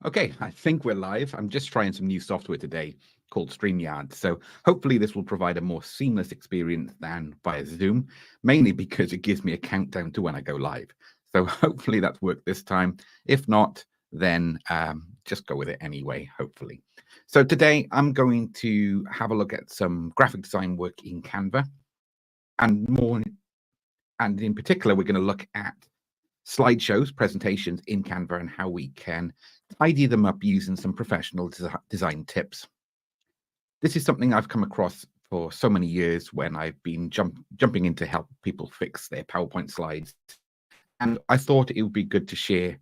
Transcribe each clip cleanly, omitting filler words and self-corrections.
Okay, I think we're live. I'm just trying some new software today called StreamYard. So hopefully this will provide a more seamless experience than via Zoom, mainly because it gives me a countdown to when I go live. So hopefully that's worked this time. If not, then just go with it anyway, hopefully. So today I'm going to have a look at some graphic design work in Canva and in particular, we're going to look at slideshows, presentations in Canva, and how we can tidy them up using some professional design tips. This is something I've come across for so many years when I've been jumping in to help people fix their PowerPoint slides. And I thought it would be good to share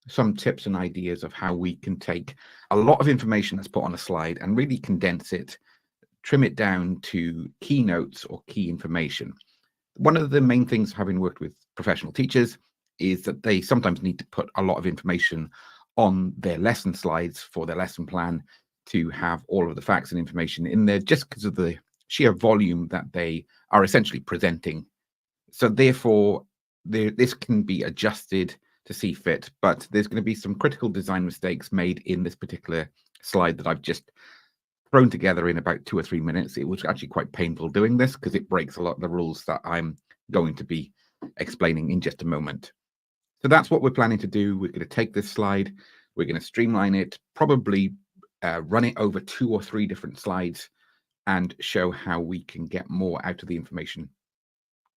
some tips and ideas of how we can take a lot of information that's put on a slide and really condense it, trim it down to keynotes or key information. One of the main things, having worked with professional teachers, is that they sometimes need to put a lot of information on their lesson slides for their lesson plan to have all of the facts and information in there just because of the sheer volume that they are essentially presenting. So therefore, this can be adjusted to see fit, but there's going to be some critical design mistakes made in this particular slide that I've just thrown together in about 2 or 3 minutes. It was actually quite painful doing this because it breaks a lot of the rules that I'm going to be explaining in just a moment. So that's what we're planning to do. We're going to take this slide, we're going to streamline it, probably run it over 2 or 3 different slides and show how we can get more out of the information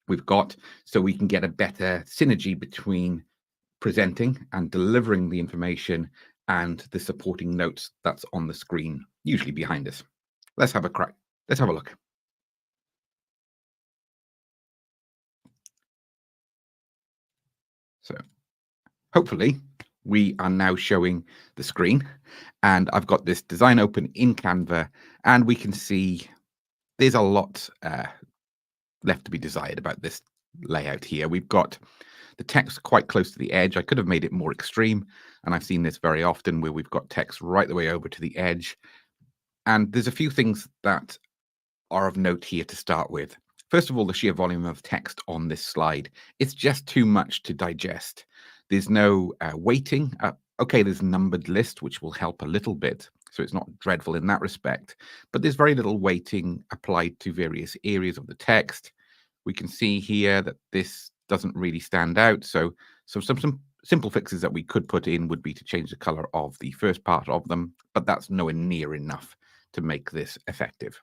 we've got so we can get a better synergy between presenting and delivering the information and the supporting notes that's on the screen, usually behind us. Let's have a crack. Let's have a look. So hopefully we are now showing the screen, and I've got this design open in Canva, and we can see there's a lot left to be desired about this layout here. We've got the text quite close to the edge. I could have made it more extreme, and I've seen this very often where we've got text right the way over to the edge. And there's a few things that are of note here to start with. First of all, the sheer volume of text on this slide. It's just too much to digest. There's no weighting. Okay, there's a numbered list, which will help a little bit. So it's not dreadful in that respect. But there's very little weighting applied to various areas of the text. We can see here that this doesn't really stand out. So some simple fixes that we could put in would be to change the color of the first part of them, but that's nowhere near enough to make this effective.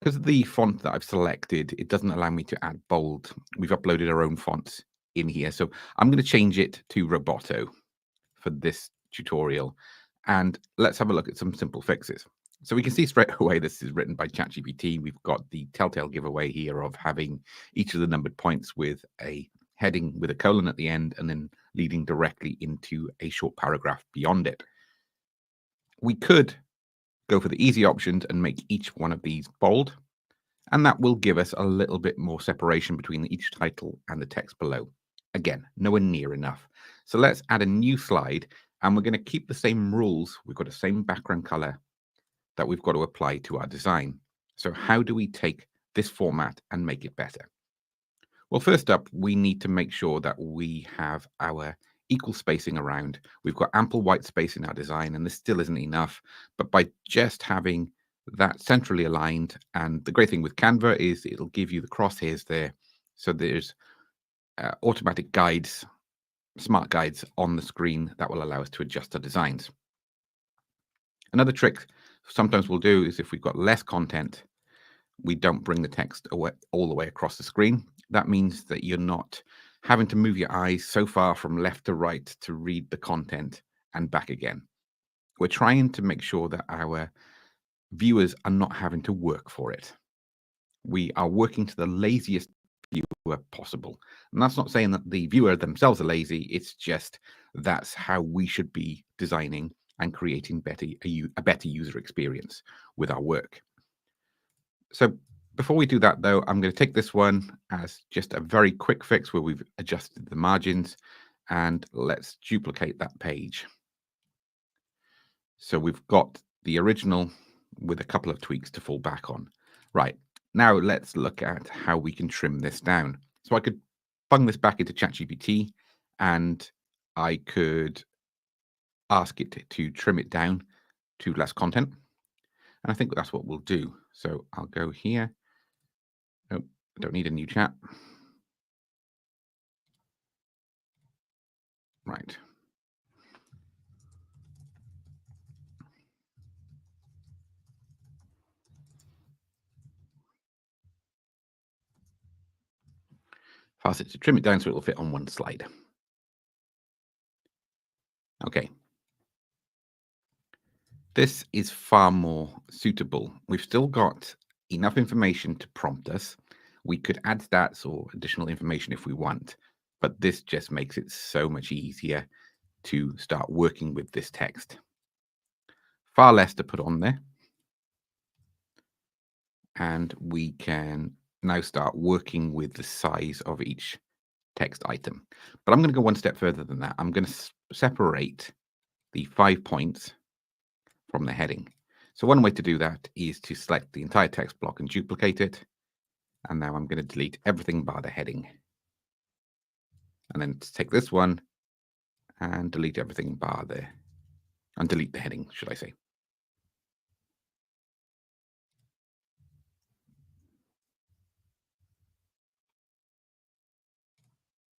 Because of the font that I've selected, it doesn't allow me to add bold. We've uploaded our own fonts in here. So I'm going to change it to Roboto for this tutorial. And let's have a look at some simple fixes. So we can see straight away this is written by ChatGPT. We've got the telltale giveaway here of having each of the numbered points with a heading with a colon at the end and then leading directly into a short paragraph beyond it. We could go for the easy options and make each one of these bold, and that will give us a little bit more separation between each title and the text below. Again, nowhere near enough. So let's add a new slide, and we're going to keep the same rules. We've got the same background color that we've got to apply to our design. So how do we take this format and make it better? Well, first up, we need to make sure that we have our equal spacing around. We've got ample white space in our design, and this still isn't enough. But by just having that centrally aligned, and the great thing with Canva is it'll give you the crosshairs there. So there's automatic guides, smart guides on the screen that will allow us to adjust our designs. Another trick sometimes we'll do is if we've got less content, we don't bring the text away, all the way across the screen. That means that you're not having to move your eyes so far from left to right to read the content and back again. We're trying to make sure that our viewers are not having to work for it. We are working to the laziest viewer possible. And that's not saying that the viewer themselves are lazy. It's just that's how we should be designing and creating a better user experience with our work. So before we do that, though, I'm going to take this one as just a very quick fix where we've adjusted the margins, and let's duplicate that page. So we've got the original with a couple of tweaks to fall back on. Right, now let's look at how we can trim this down. So I could bung this back into ChatGPT, and I could ask it to trim it down to less content. And I think that's what we'll do. So I'll go here. Oh, I don't need a new chat. Right. Ask it to trim it down so it'll fit on one slide. Okay. This is far more suitable. We've still got enough information to prompt us. We could add stats or additional information if we want, but this just makes it so much easier to start working with this text. Far less to put on there. And we can now start working with the size of each text item. But I'm going to go one step further than that. I'm going to separate the 5 points from the heading. So one way to do that is to select the entire text block and duplicate it. And now I'm going to delete everything bar the heading. And then take this one and delete everything bar there. And delete the heading, should I say.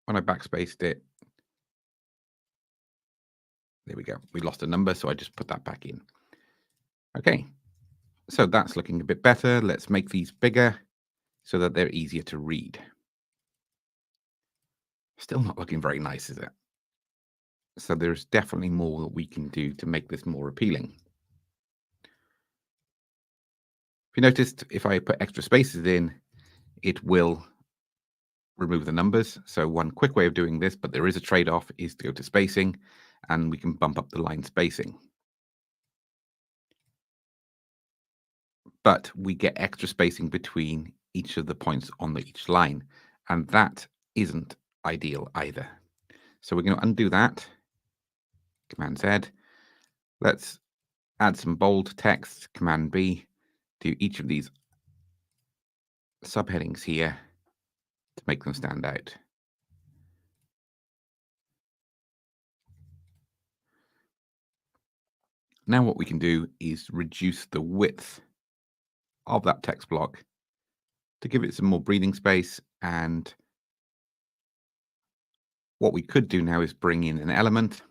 When I backspaced it, there we go. We lost a number, so I just put that back in. Okay, so that's looking a bit better. Let's make these bigger so that they're easier to read. Still not looking very nice, is it? So there's definitely more that we can do to make this more appealing. If you noticed, if I put extra spaces in, it will remove the numbers. So one quick way of doing this, but there is a trade-off, is to go to spacing, and we can bump up the line spacing. But we get extra spacing between each of the points on each line, and that isn't ideal either. So we're going to undo that. Command Z. Let's add some bold text. Command B. Do each of these subheadings here to make them stand out. Now what we can do is reduce the width of that text block to give it some more breathing space. And what we could do now is bring in an element.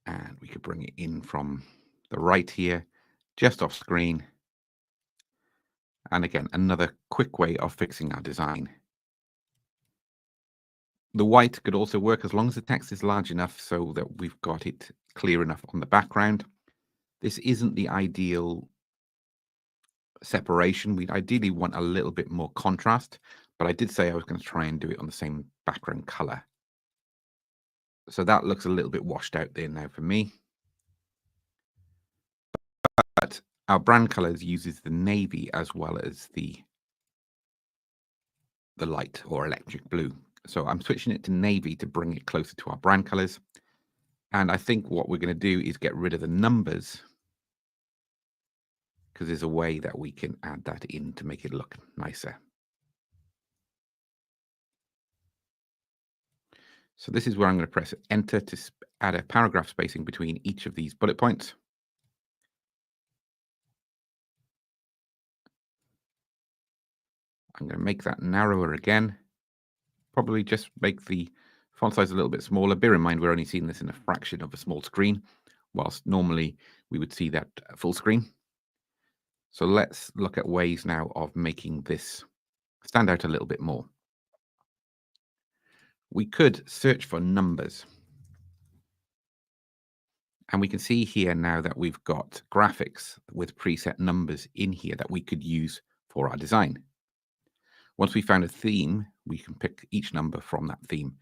And we could bring it in from the right here, just off screen. And again, another quick way of fixing our design. The white could also work as long as the text is large enough so that we've got it clear enough on the background. This isn't the ideal separation. We'd ideally want a little bit more contrast, but I did say I was going to try and do it on the same background color. So that looks a little bit washed out there now for me. But our brand colors uses the navy as well as the light or electric blue. So I'm switching it to navy to bring it closer to our brand colors. And I think what we're going to do is get rid of the numbers, because there's a way that we can add that in to make it look nicer. So this is where I'm going to press enter to add a paragraph spacing between each of these bullet points. I'm going to make that narrower again. Probably just make the font size a little bit smaller. Bear in mind, we're only seeing this in a fraction of a small screen, whilst normally we would see that full screen. So let's look at ways now of making this stand out a little bit more. We could search for numbers. And we can see here now that we've got graphics with preset numbers in here that we could use for our design. Once we found a theme, we can pick each number from that theme.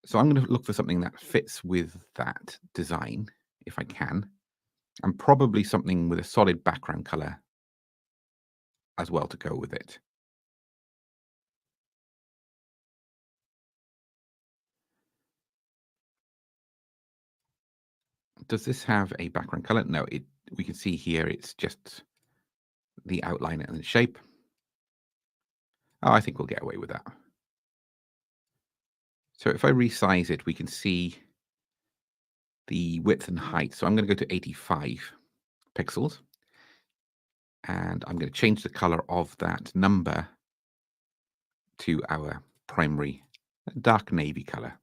So I'm going to look for something that fits with that design, if I can, and probably something with a solid background color as well to go with it. Does this have a background color? No, we can see here it's just the outline and the shape. Oh, I think we'll get away with that. So if I resize it, we can see the width and height. So I'm going to go to 85 pixels, and I'm going to change the color of that number to our primary dark navy color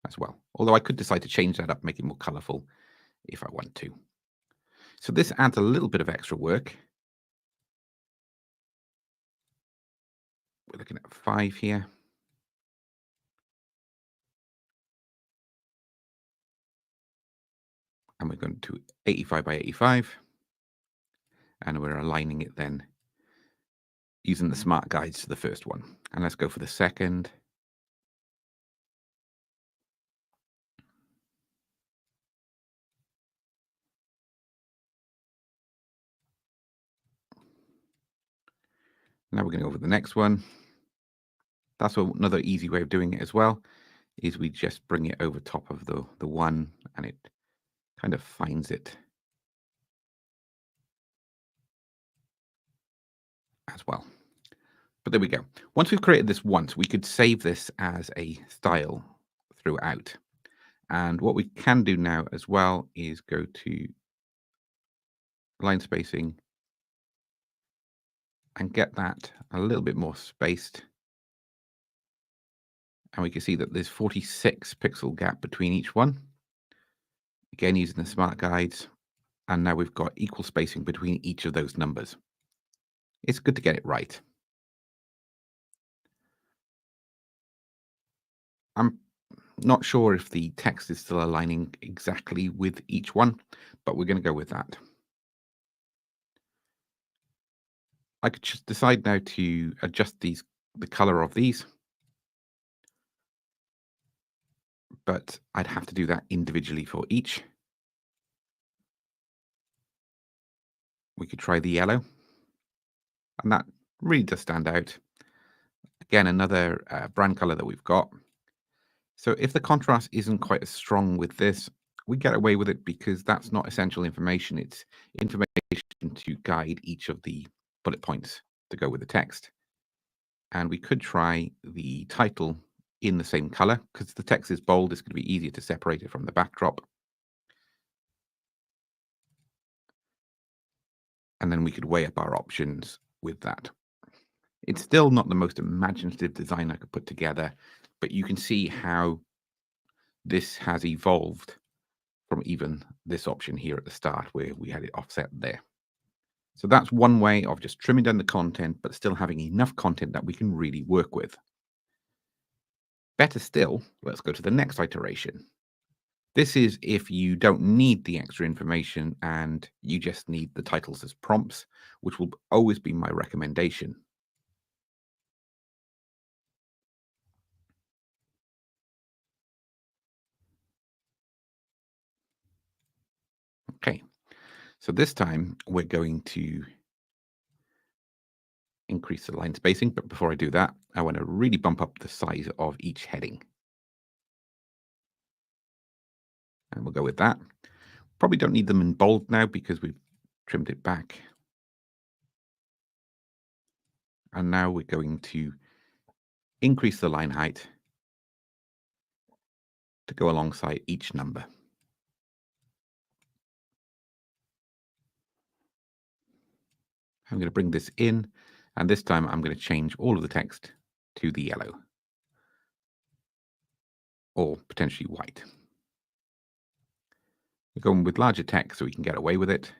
as well. Although I could decide to change that up, make it more colorful if I want to. So this adds a little bit of extra work. We're looking at 5 here. And we're going to 85 by 85. And we're aligning it then using the smart guides to the first one. And let's go for the second. Now we're going to go over the next one. That's another easy way of doing it as well, is we just bring it over top of the one, and it kind of finds it as well. But there we go. Once we've created this once, we could save this as a style throughout. And what we can do now as well is go to line spacing and get that a little bit more spaced. And we can see that there's 46 pixel gap between each one. Again, using the smart guides. And now we've got equal spacing between each of those numbers. It's good to get it right. I'm not sure if the text is still aligning exactly with each one, but we're going to go with that. I could just decide now to adjust the color of these, but I'd have to do that individually for each. We could try the yellow, and that really does stand out. Again, another brand color that we've got. So if the contrast isn't quite as strong with this, we get away with it because that's not essential information. It's information to guide each of the bullet points to go with the text. And we could try the title in the same color because the text is bold. It's going to be easier to separate it from the backdrop. And then we could weigh up our options with that. It's still not the most imaginative design I could put together, but you can see how this has evolved from even this option here at the start where we had it offset there. So that's one way of just trimming down the content, but still having enough content that we can really work with. Better still, let's go to the next iteration. This is if you don't need the extra information and you just need the titles as prompts, which will always be my recommendation. Okay, so this time we're going to increase the line spacing, but before I do that, I want to really bump up the size of each heading. And we'll go with that. Probably don't need them in bold now because we've trimmed it back. And now we're going to increase the line height to go alongside each number. I'm going to bring this in, and this time I'm going to change all of the text to the yellow or potentially white. We're going with larger text so we can get away with it.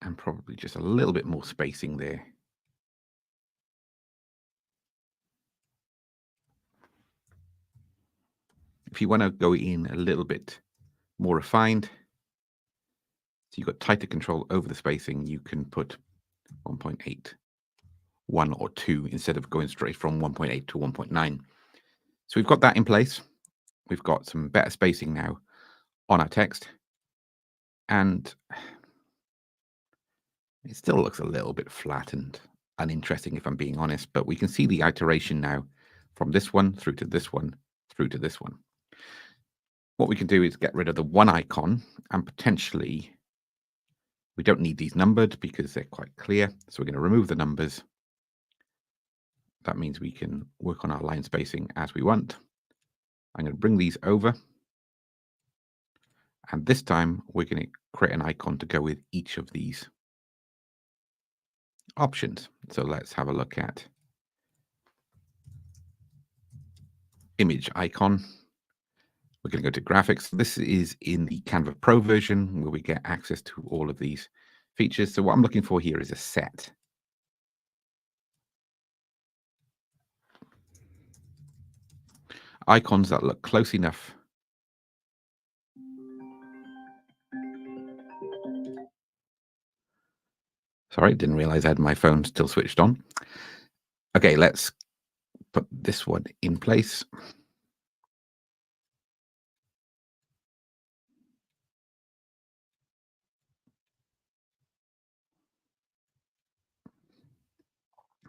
And probably just a little bit more spacing there. If you want to go in a little bit more refined, so you've got tighter control over the spacing, you can put 1.8, 1 or 2 instead of going straight from 1.8 to 1.9. So we've got that in place. We've got some better spacing now on our text. And it still looks a little bit flat and uninteresting, if I'm being honest, but we can see the iteration now from this one through to this one through to this one. What we can do is get rid of the one icon and potentially We don't need these numbered because they're quite clear. So we're going to remove the numbers. That means we can work on our line spacing as we want. I'm going to bring these over. And this time we're going to create an icon to go with each of these options. So let's have a look at image icon. We're going to go to graphics. This is in the Canva Pro version where we get access to all of these features. So what I'm looking for here is a set. Icons that look close enough. Sorry, didn't realize I had my phone still switched on. Okay, let's put this one in place.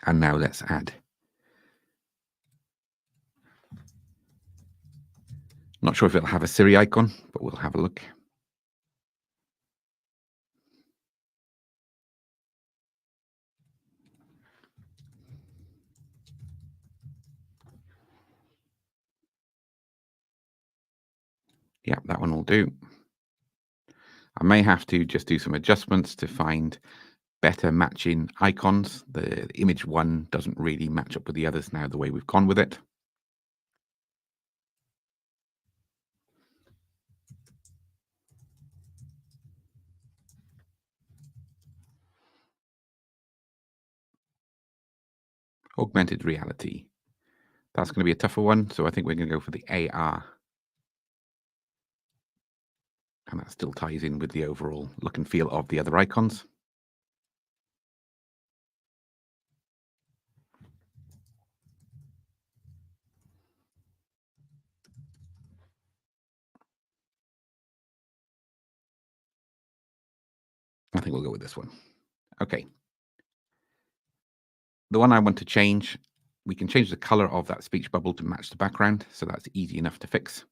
And now let's add. Not sure if it'll have a Siri icon, but we'll have a look. Yeah, that one will do. I may have to just do some adjustments to find better matching icons. The image one doesn't really match up with the others now the way we've gone with it. Augmented reality. That's going to be a tougher one, so I think we're going to go for the AR. And that still ties in with the overall look and feel of the other icons. I think we'll go with this one. Okay. The one I want to change, we can change the color of that speech bubble to match the background. So that's easy enough to fix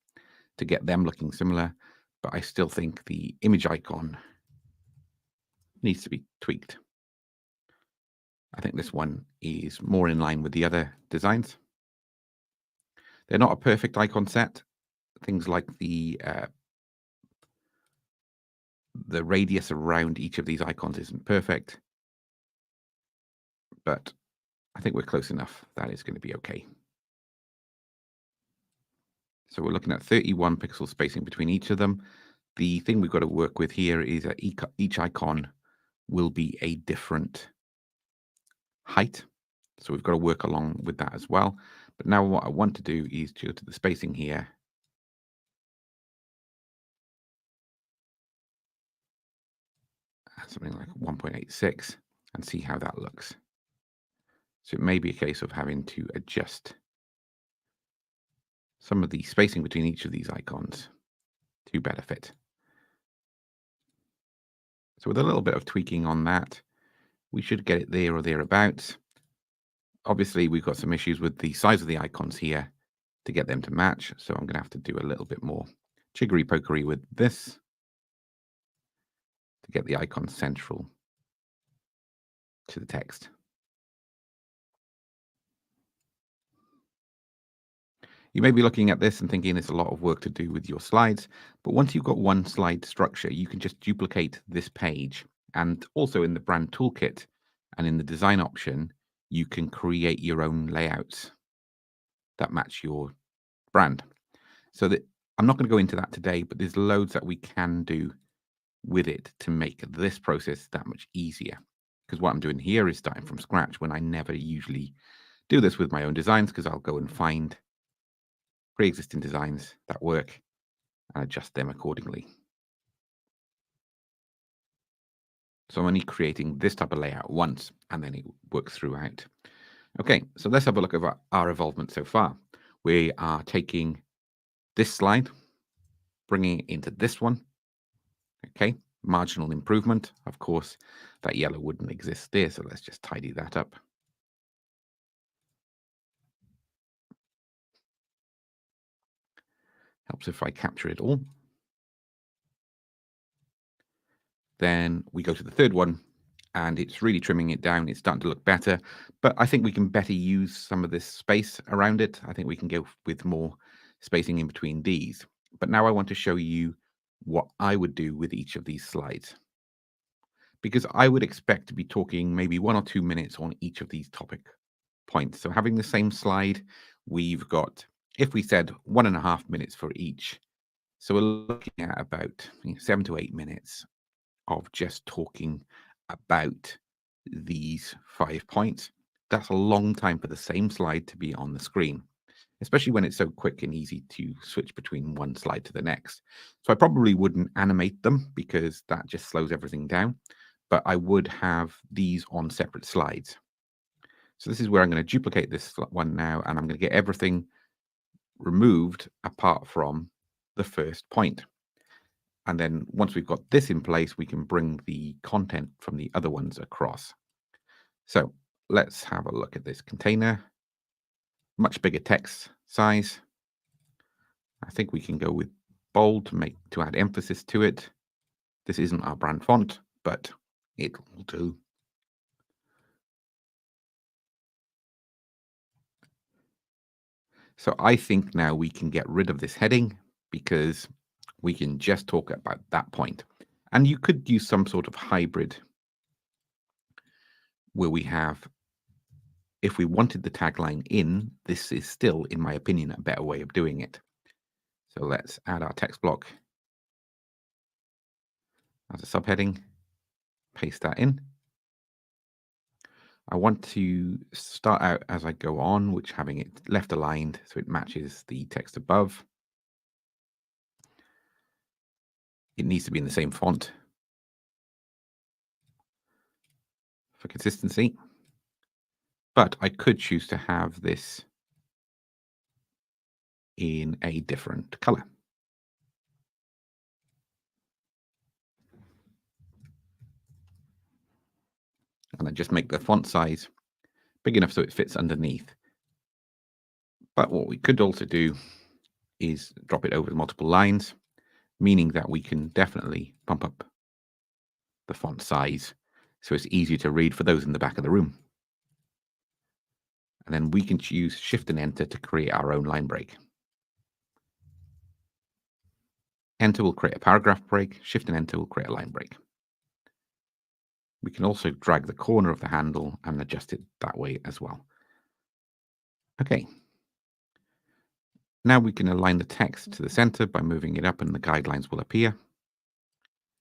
to get them looking similar. But I still think the image icon needs to be tweaked. I think this one is more in line with the other designs. They're not a perfect icon set. Things like the radius around each of these icons isn't perfect, but I think we're close enough. That is going to be okay. So we're looking at 31 pixel spacing between each of them. The thing we've got to work with here is that each icon will be a different height. So we've got to work along with that as well. But now what I want to do is go to the spacing here. Something like 1.86 and see how that looks. So it may be a case of having to adjust some of the spacing between each of these icons to better fit. So with a little bit of tweaking on that, we should get it there or thereabouts. Obviously, we've got some issues with the size of the icons here to get them to match. So I'm going to have to do a little bit more jiggery pokery with this to get the icon central to the text. You may be looking at this and thinking it's a lot of work to do with your slides, but once you've got one slide structure, you can just duplicate this page. And also in the brand toolkit and in the design option, you can create your own layouts that match your brand. So that I'm not going to go into that today, but there's loads that we can do with it to make this process that much easier. Because what I'm doing here is starting from scratch when I never usually do this with my own designs, because I'll go and find pre-existing designs that work and adjust them accordingly. So I'm only creating this type of layout once and then it works throughout. Okay, so let's have a look at our evolvement so far. We are taking this slide, bringing it into this one. Okay, marginal improvement. Of course, that yellow wouldn't exist there, so let's just tidy that up. Helps if I capture it all. Then we go to the third one, and it's really trimming it down. It's starting to look better, but I think we can better use some of this space around it. I think we can go with more spacing in between these. But now I want to show you what I would do with each of these slides, because I would expect to be talking maybe 1 or 2 minutes on each of these topic points. So having the same slide, we've got, if we said 1.5 minutes for each, so we're looking at about 7 to 8 minutes of just talking about these 5 points. That's a long time for the same slide to be on the screen, especially when it's so quick and easy to switch between one slide to the next. So I probably wouldn't animate them because that just slows everything down, but I would have these on separate slides. So this is where I'm going to duplicate this one now, and I'm going to get everything removed apart from the first point. And then once we've got this in place, we can bring the content from the other ones across. So let's have a look at this container. Much bigger text size. I think we can go with bold to add emphasis to it. This isn't our brand font, but it will do. So I think now we can get rid of this heading because we can just talk about that point. And you could use some sort of hybrid where we have, if we wanted the tagline in, this is still, in my opinion, a better way of doing it. So let's add our text block as a subheading, paste that in. I want to start out as I go on, which having it left aligned so it matches the text above. It needs to be in the same font for consistency, but I could choose to have this in a different color. And I just make the font size big enough so it fits underneath. But what we could also do is drop it over multiple lines, meaning that we can definitely bump up the font size so it's easier to read for those in the back of the room. And then we can choose Shift and Enter to create our own line break. Enter will create a paragraph break, Shift and Enter will create a line break. We can also drag the corner of the handle and adjust it that way as well. Okay. Now we can align the text to the center by moving it up and the guidelines will appear.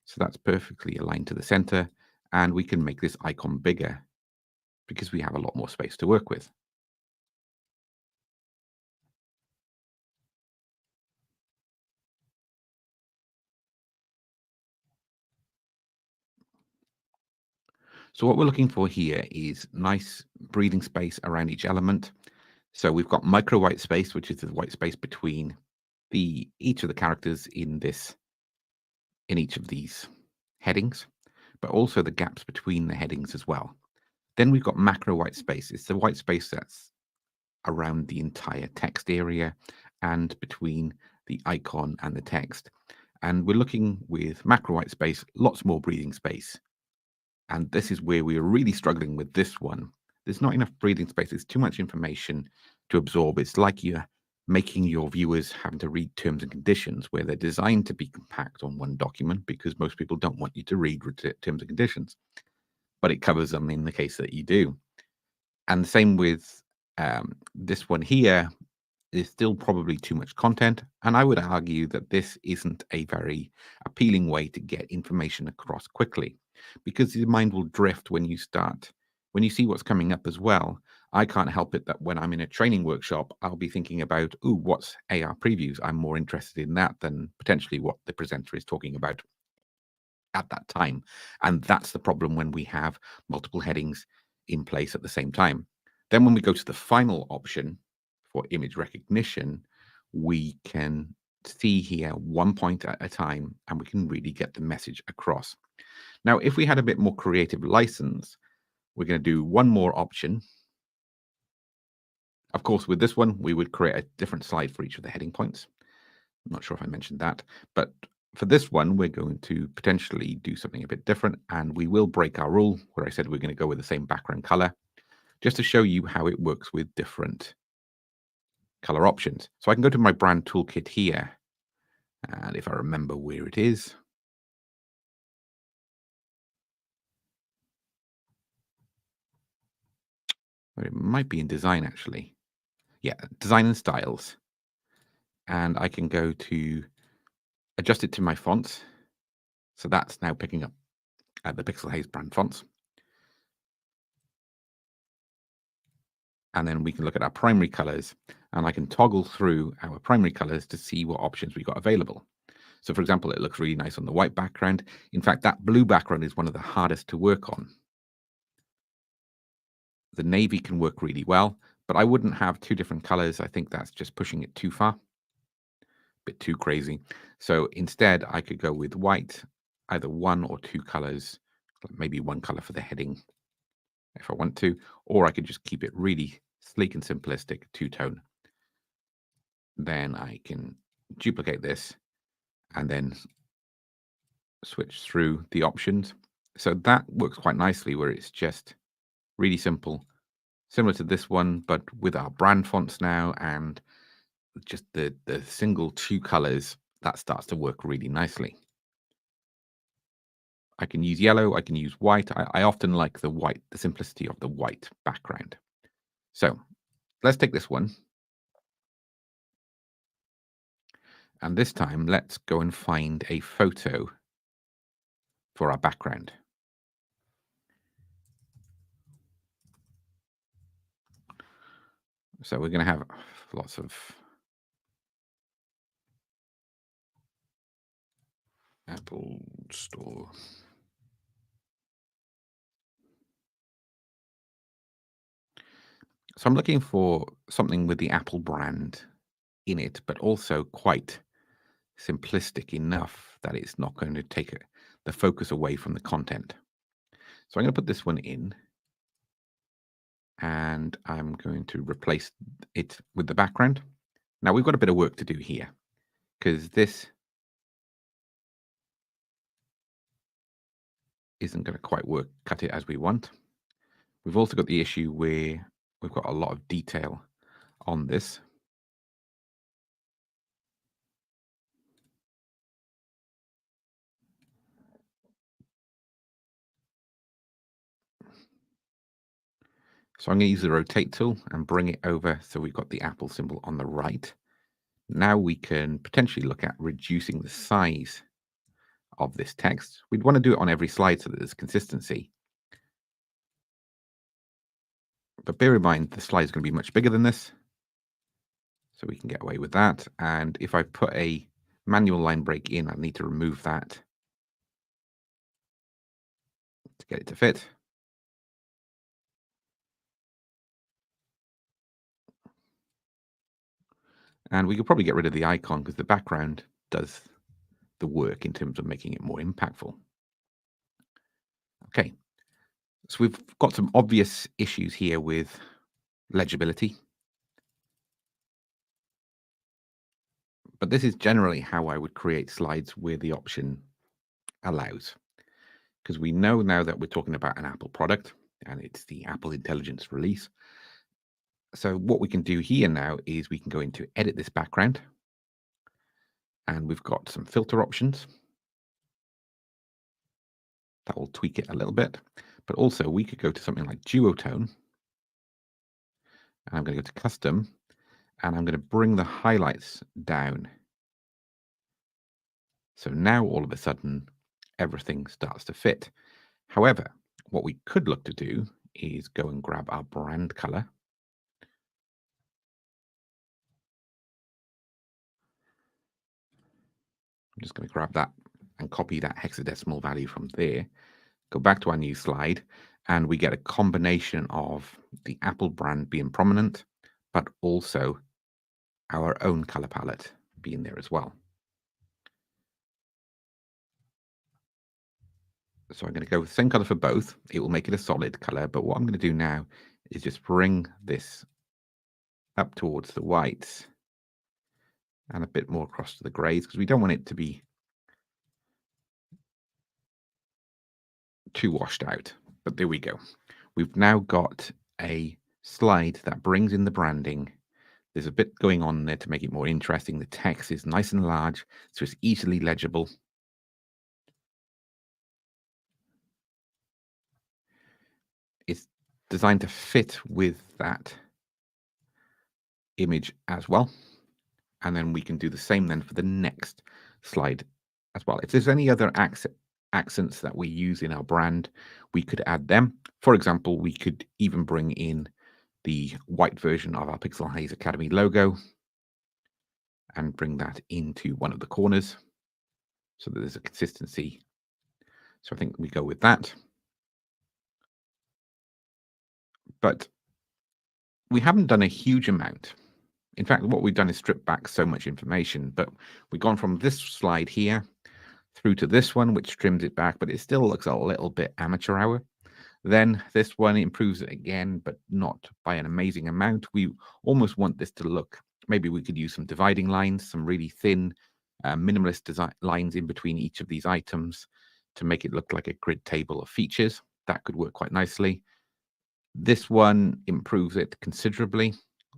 So that's perfectly aligned to the center, and we can make this icon bigger because we have a lot more space to work with. So what we're looking for here is nice breathing space around each element. So we've got micro white space, which is the white space between each of the characters in each of these headings, but also the gaps between the headings as well. Then we've got macro white space. It's the white space that's around the entire text area and between the icon and the text. And we're looking with macro white space, lots more breathing space. And this is where we're really struggling with this one. There's not enough breathing space. There's too much information to absorb. It's like you're making your viewers having to read terms and conditions where they're designed to be compact on one document because most people don't want you to read terms and conditions, but it covers them in the case that you do. And the same with this one here. Is still probably too much content, and I would argue that this isn't a very appealing way to get information across quickly, because your mind will drift when you see what's coming up as well. I can't help it that when I'm in a training workshop, I'll be thinking about, ooh, what's AR previews? I'm more interested in that than potentially what the presenter is talking about at that time. And that's the problem when we have multiple headings in place at the same time. Then when we go to the final option for image recognition, we can see here 1 point at a time, and we can really get the message across. Now, if we had a bit more creative license, we're going to do one more option. Of course, with this one, we would create a different slide for each of the heading points. I'm not sure if I mentioned that, but For this one, we're going to potentially do something a bit different, and we will break our rule where I said we're going to go with the same background color, just to show you how it works with different color options. So I can go to my brand toolkit here, and if I remember where it is, or it might be in design actually. Yeah, design and styles. And I can go to adjust it to my fonts. So that's now picking up the Pixel Haze brand fonts. And then we can look at our primary colors, and I can toggle through our primary colors to see what options we got available. So for example, it looks really nice on the white background. In fact, that blue background is one of the hardest to work on. The navy can work really well, but I wouldn't have two different colors. I think that's just pushing it too far, a bit too crazy. So instead, I could go with white, either one or two colors, maybe one color for the heading if I want to, or I could just keep it really sleek and simplistic, two-tone. Then I can duplicate this and then switch through the options. So that works quite nicely where it's just really simple, similar to this one, but with our brand fonts now and just the single two colors, that starts to work really nicely. I can use yellow, I can use white. I often like the white, the simplicity of the white background. So let's take this one. And this time, let's go and find a photo for our background. So we're going to have lots of Apple Store. So I'm looking for something with the Apple brand in it, but also quite simplistic enough that it's not going to take the focus away from the content. So I'm going to put this one in, and I'm going to replace it with the background. Now we've got a bit of work to do here because this isn't going to quite cut it as we want. We've also got the issue where we've got a lot of detail on this. So I'm going to use the rotate tool and bring it over so we've got the Apple symbol on the right. Now we can potentially look at reducing the size of this text. We'd want to do it on every slide so that there's consistency. But bear in mind, the slide is going to be much bigger than this. So we can get away with that. And if I put a manual line break in, I need to remove that to get it to fit. And we could probably get rid of the icon because the background does the work in terms of making it more impactful. Okay, so we've got some obvious issues here with legibility. But this is generally how I would create slides where the option allows. Because we know now that we're talking about an Apple product and it's the Apple Intelligence release. So what we can do here now is we can go into edit this background, and we've got some filter options that will tweak it a little bit. But also we could go to something like duotone, and I'm going to go to custom, and I'm going to bring the highlights down. So now all of a sudden everything starts to fit. However, what we could look to do is go and grab our brand color. I'm just going to grab that and copy that hexadecimal value from there. Go back to our new slide, and we get a combination of the Apple brand being prominent, but also our own color palette being there as well. So I'm going to go with the same color for both. It will make it a solid color, but what I'm going to do now is just bring this up towards the whites and a bit more across to the grays, because we don't want it to be too washed out. But there we go. We've now got a slide that brings in the branding. There's a bit going on there to make it more interesting. The text is nice and large, so it's easily legible. It's designed to fit with that image as well. And then we can do the same then for the next slide as well. If there's any other accents that we use in our brand, we could add them. For example, we could even bring in the white version of our Pixel Haze Academy logo and bring that into one of the corners so that there's a consistency. So I think we go with that. But we haven't done a huge amount. In fact, what we've done is strip back so much information, but we've gone from this slide here through to this one, which trims it back, but it still looks a little bit amateur hour. Then this one improves it again, but not by an amazing amount. We almost want this to look, maybe we could use some dividing lines, some really thin minimalist design lines in between each of these items to make it look like a grid table of features. That could work quite nicely. This one improves it considerably,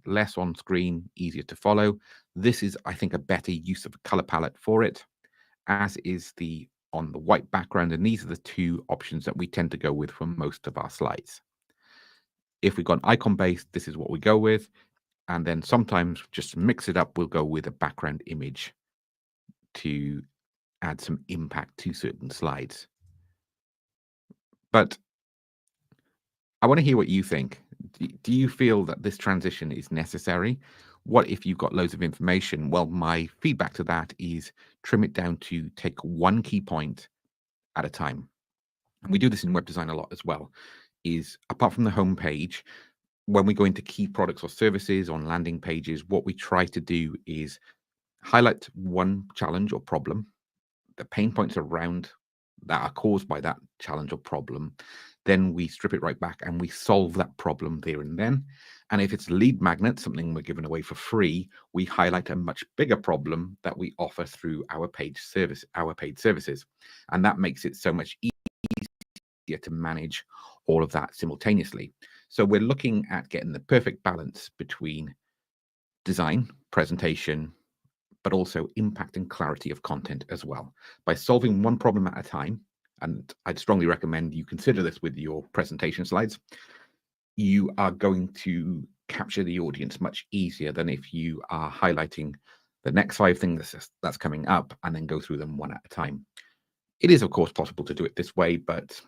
less on screen, easier to follow. This is, I think, a better use of a color palette for it, as is the on the white background. And these are the two options that we tend to go with for most of our slides. If we've got an icon based, this is what we go with. And then sometimes just to mix it up, we'll go with a background image to add some impact to certain slides. But I want to hear what you think. Do you feel that this transition is necessary? What if you've got loads of information? Well, my feedback to that is trim it down to take one key point at a time. And we do this in web design a lot as well, is apart from the home page, when we go into key products or services on landing pages, what we try to do is highlight one challenge or problem, the pain points around that are caused by that challenge or problem. Then we strip it right back and we solve that problem there and then. And if it's lead magnet, something we're giving away for free, we highlight a much bigger problem that we offer through our paid services. And that makes it so much easier to manage all of that simultaneously. So we're looking at getting the perfect balance between design, presentation, but also impact and clarity of content as well. By solving one problem at a time, and I'd strongly recommend you consider this with your presentation slides, you are going to capture the audience much easier than if you are highlighting the next 5 things that's coming up and then go through them one at a time. It is, of course, possible to do it this way, but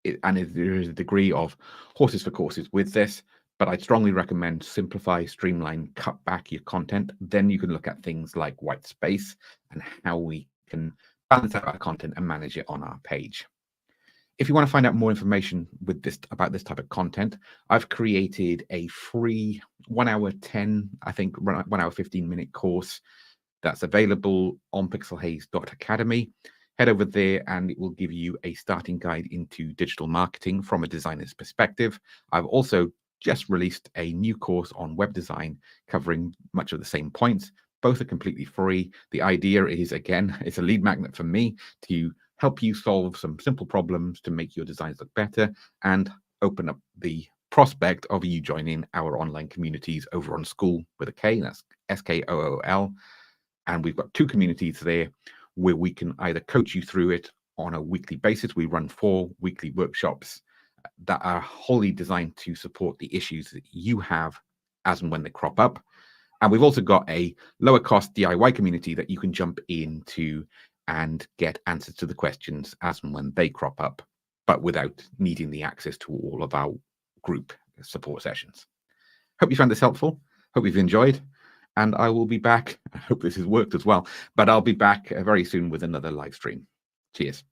there is a degree of horses for courses with this. But I'd strongly recommend simplify, streamline, cut back your content. Then you can look at things like white space and how we can balance out our content and manage it on our page. If you want to find out more information about this type of content, I've created a free 1 hour 10, I think 1 hour 15-minute course that's available on pixelhaze.academy. Head over there and it will give you a starting guide into digital marketing from a designer's perspective. I've also just released a new course on web design covering much of the same points. Both are completely free. The idea is, again, it's a lead magnet for me to help you solve some simple problems to make your designs look better and open up the prospect of you joining our online communities over on School with a K, that's SKOOL. And we've got 2 communities there where we can either coach you through it on a weekly basis. We run 4 weekly workshops that are wholly designed to support the issues that you have as and when they crop up. And we've also got a lower cost DIY community that you can jump into and get answers to the questions as and when they crop up, but without needing the access to all of our group support sessions. Hope you found this helpful. Hope you've enjoyed. And I will be back. I hope this has worked as well, but I'll be back very soon with another live stream. Cheers.